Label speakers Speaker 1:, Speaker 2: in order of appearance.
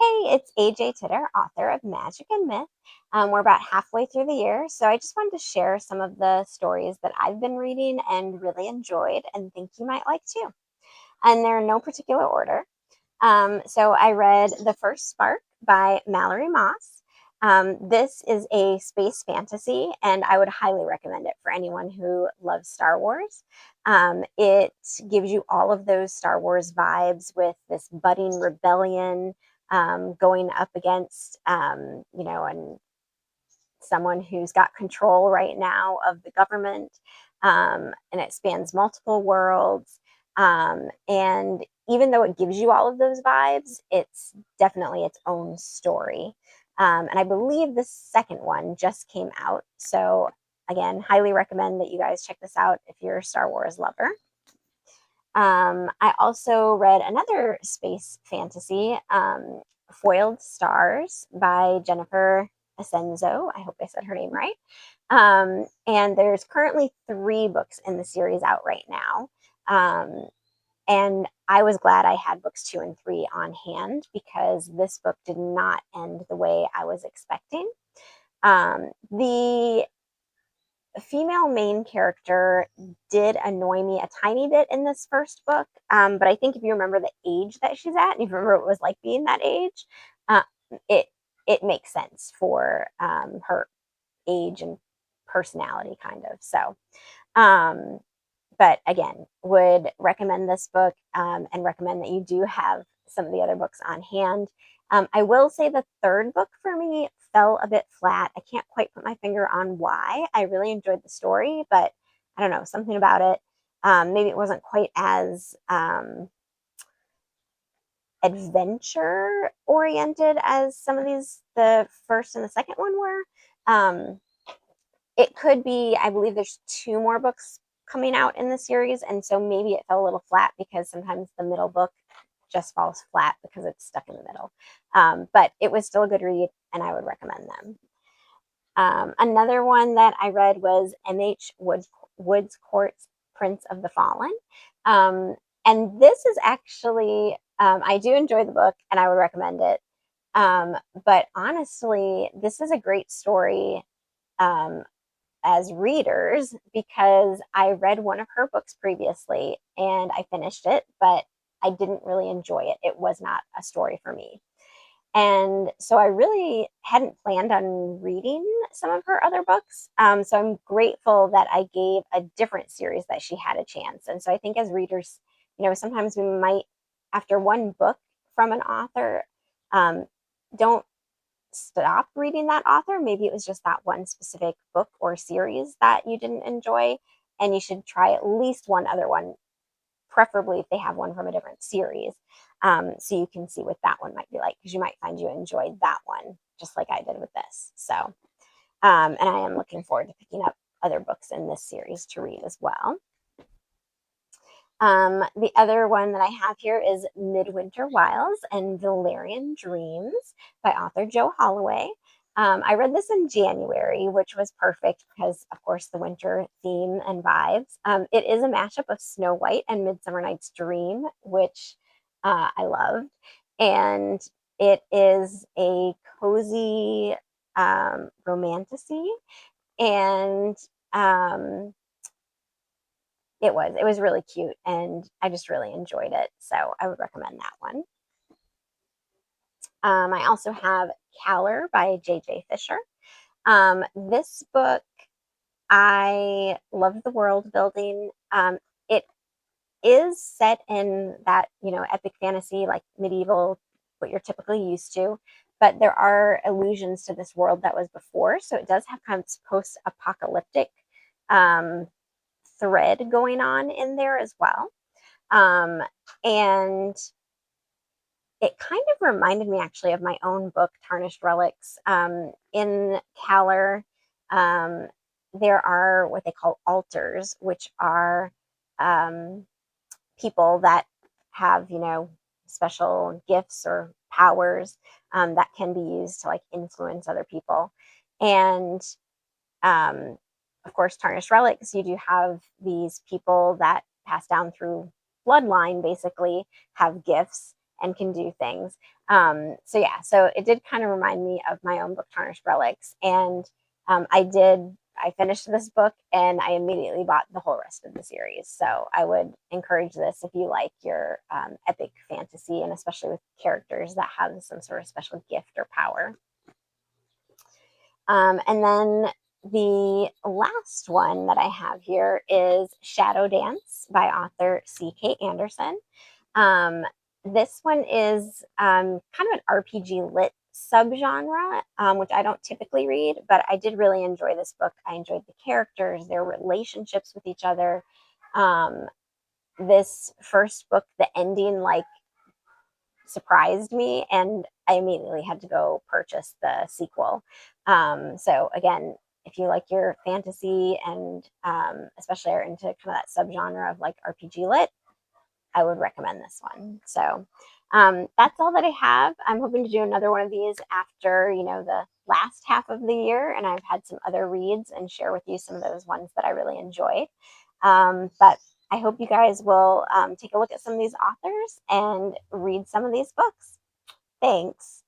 Speaker 1: Hey, it's AJ Titter, author of Magic and Myth. We're about halfway through the year, so I just wanted to share some of the stories that I've been reading and really enjoyed and think you might like too. And they're in no particular order. So I read The First Spark by Mallory Moss. This is a space fantasy, and I would highly recommend it for anyone who loves Star Wars. It gives you all of those Star Wars vibes with this budding rebellion going up against, and someone who's got control right now of the government. And it spans multiple worlds. And even though it gives you all of those vibes, it's definitely its own story. And I believe the second one just came out. So, again, highly recommend that you guys check this out if you're a Star Wars lover. I also read another space fantasy, Foiled Stars by Jennifer Ascienzo. I hope I said her name right. And there's currently 3 books in the series out right now. And I was glad I had books 2 and 3 on hand because this book did not end the way I was expecting. The female main character did annoy me a tiny bit in this first book, but I think if you remember the age that she's at, and if you remember what it was like being that age, uh, it it makes sense for her age and personality, kind of. So, um, but again, would recommend this book, and recommend that you do have some of the other books on hand. I will say the third book for me fell a bit flat. I can't quite put my finger on why. I really enjoyed the story, but I don't know, something about it. Maybe it wasn't quite as adventure oriented as some of the first and the second one were. It could be, I believe there's 2 more books coming out in the series, and so maybe it fell a little flat because sometimes the middle book just falls flat because it's stuck in the middle. But it was still a good read, and I would recommend them. Another one that I read was M.H. Woodscourts' Prince of the Fallen. And this is actually, I do enjoy the book, and I would recommend it. But honestly, this is a great story as readers because I read one of her books previously and I finished it, but I didn't really enjoy it. It was not a story for me. And so I really hadn't planned on reading some of her other books. So I'm grateful that I gave a different series that she had a chance. And so I think as readers, sometimes we might, after one book from an author, don't stop reading that author. Maybe it was just that one specific book or series that you didn't enjoy, and you should try at least one other one, preferably if they have one from a different series, so you can see what that one might be like, because you might find you enjoyed that one just like I did with this. So, and I am looking forward to picking up other books in this series to read as well. The other one that I have here is Midwinter, Wiles, and Valerian Dreams by author Joe Holloway. I read this in January, which was perfect because, of course, the winter theme and vibes. It is a mashup of Snow White and Midsummer Night's Dream, which I loved. And it is a cozy romantasy. And it was really cute, and I just really enjoyed it. So I would recommend that one. I also have Calor by J.J. Fischer. This book, I love the world building. It is set in that, epic fantasy, like medieval, what you're typically used to, but there are allusions to this world that was before. So it does have kind of post-apocalyptic thread going on in there as well. And it kind of reminded me actually of my own book, Tarnished Relics. In Calor, there are what they call altars, which are people that have, special gifts or powers that can be used to like influence other people. And of course, Tarnished Relics, you do have these people that pass down through bloodline, basically have gifts, and can do things. So yeah, so it did kind of remind me of my own book, Tarnished Relics. And I finished this book and I immediately bought the whole rest of the series. So I would encourage this if you like your epic fantasy, and especially with characters that have some sort of special gift or power. And then the last one that I have here is Shadow Dance by author C.K. Anderson. Um, this one is kind of an RPG lit subgenre, which I don't typically read, but I did really enjoy this book. I enjoyed the characters, their relationships with each other. Um, this first book, the ending, like, surprised me, and I immediately had to go purchase the sequel. So again, if you like your fantasy and especially are into kind of that subgenre of like RPG lit, I would recommend this one. So that's all that I have. I'm hoping to do another one of these after, the last half of the year, and I've had some other reads and share with you some of those ones that I really enjoyed. But I hope you guys will take a look at some of these authors and read some of these books. Thanks.